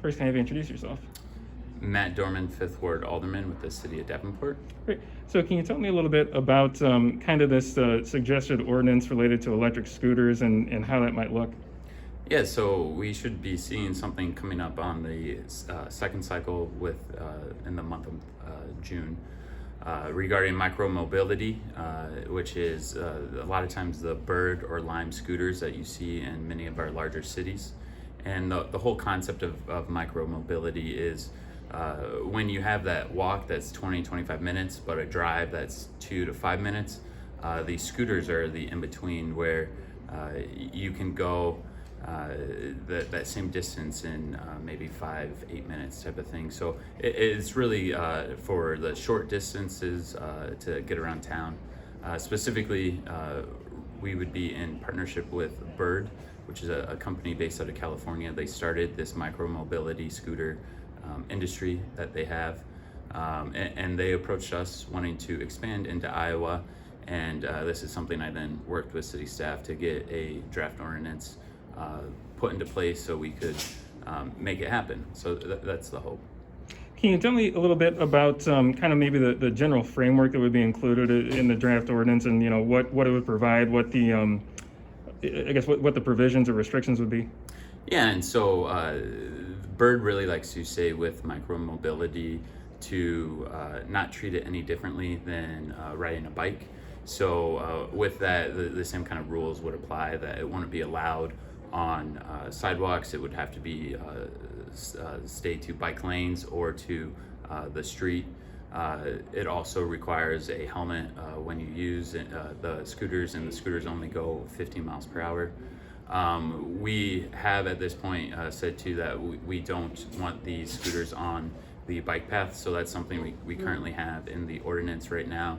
First, can I have you introduce yourself? Matt Dorman, 5th Ward Alderman with the City of Davenport. Great. So can you tell me a little bit about kind of this suggested ordinance related to electric scooters and how that might look? Yeah, so we should be seeing something coming up on the second cycle in the month of June regarding micro-mobility, which is a lot of times the Bird or Lime scooters that you see in many of our larger cities. And the whole concept of micro-mobility is when you have that walk that's 20-25 minutes, but a drive that's 2 to 5 minutes, these scooters are the in-between where you can go that same distance in maybe 5-8 minutes type of thing. So it's really for the short distances to get around town. Specifically, we would be in partnership with Bird, which is a company based out of California. They started this micro-mobility scooter industry that they have, and they approached us wanting to expand into Iowa, and this is something I then worked with city staff to get a draft ordinance put into place so we could make it happen. So that's the hope. Can you tell me a little bit about kind of maybe the general framework that would be included in the draft ordinance, and what it would provide, what the I guess what the provisions or restrictions would be? Yeah, and so Bird really likes to say with micro-mobility to not treat it any differently than riding a bike. So with that, the same kind of rules would apply, that it wouldn't be allowed on sidewalks. It would have to be stay to bike lanes or to the street. It also requires a helmet when you use the scooters, and the scooters only go 15 miles per hour. We have at this point said too that we don't want these scooters on the bike path, so that's something we currently have in the ordinance right now,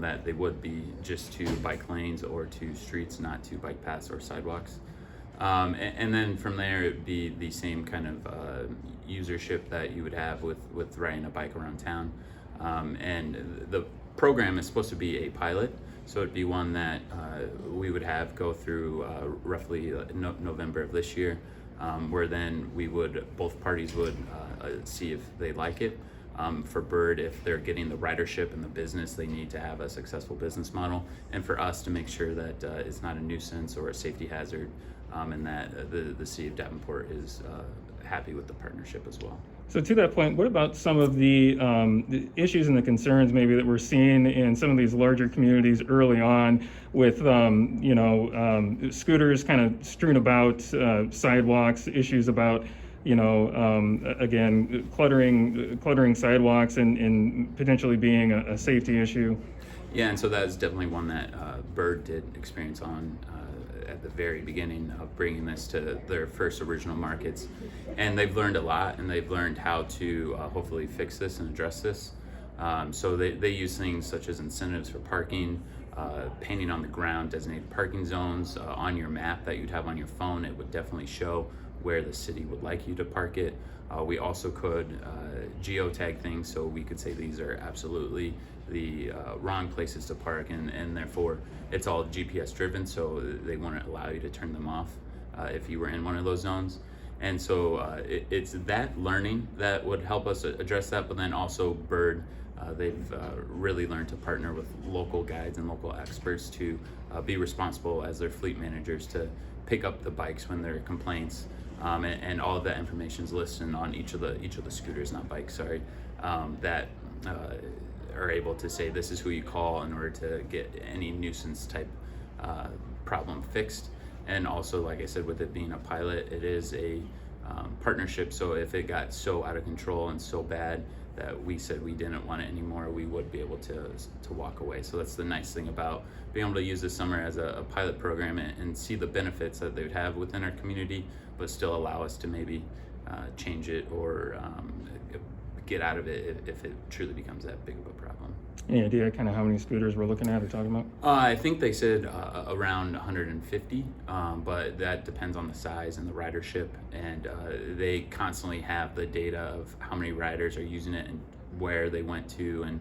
that they would be just to bike lanes or to streets, not to bike paths or sidewalks. And then from there, it'd be the same kind of usership that you would have with riding a bike around town. And the program is supposed to be a pilot, so it'd be one that we would have go through roughly November of this year, where then both parties would see if they like it. For Bird, if they're getting the ridership and the business, they need to have a successful business model, and for us to make sure that it's not a nuisance or a safety hazard, and that the city of Davenport is happy with the partnership as well. So to that point, what about some of the issues and the concerns maybe that we're seeing in some of these larger communities early on with scooters kind of strewn about sidewalks, issues about again cluttering sidewalks and potentially being a safety issue? Yeah, and so that's definitely one that Bird did experience on at the very beginning of bringing this to their first original markets, and they've learned a lot, and they've learned how to hopefully fix this and address this. So they use things such as incentives for parking, painting on the ground designated parking zones. On your map that you'd have on your phone, it would definitely show where the city would like you to park it. We also could geotag things, so we could say these are absolutely the wrong places to park, and therefore it's all GPS driven, so they wouldn't allow you to turn them off if you were in one of those zones. And so it's that learning that would help us address that, but then also Bird, they've really learned to partner with local guides and local experts to be responsible as their fleet managers to pick up the bikes when there are complaints, and all of that information is listed on each of the scooters, not bikes, sorry, that are able to say this is who you call in order to get any nuisance type problem fixed. And also, like I said, with it being a pilot, it is a partnership, so if it got so out of control and so bad that we said we didn't want it anymore, we would be able to walk away. So that's the nice thing about being able to use this summer as a pilot program and see the benefits that they would have within our community, but still allow us to maybe change it or get out of it if it truly becomes that big of a problem. Any idea kind of how many scooters we're looking at or talking about? I think they said around 150, but that depends on the size and the ridership, and they constantly have the data of how many riders are using it and where they went to and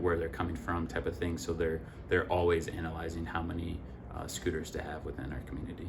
where they're coming from type of thing. So they're always analyzing how many scooters to have within our community.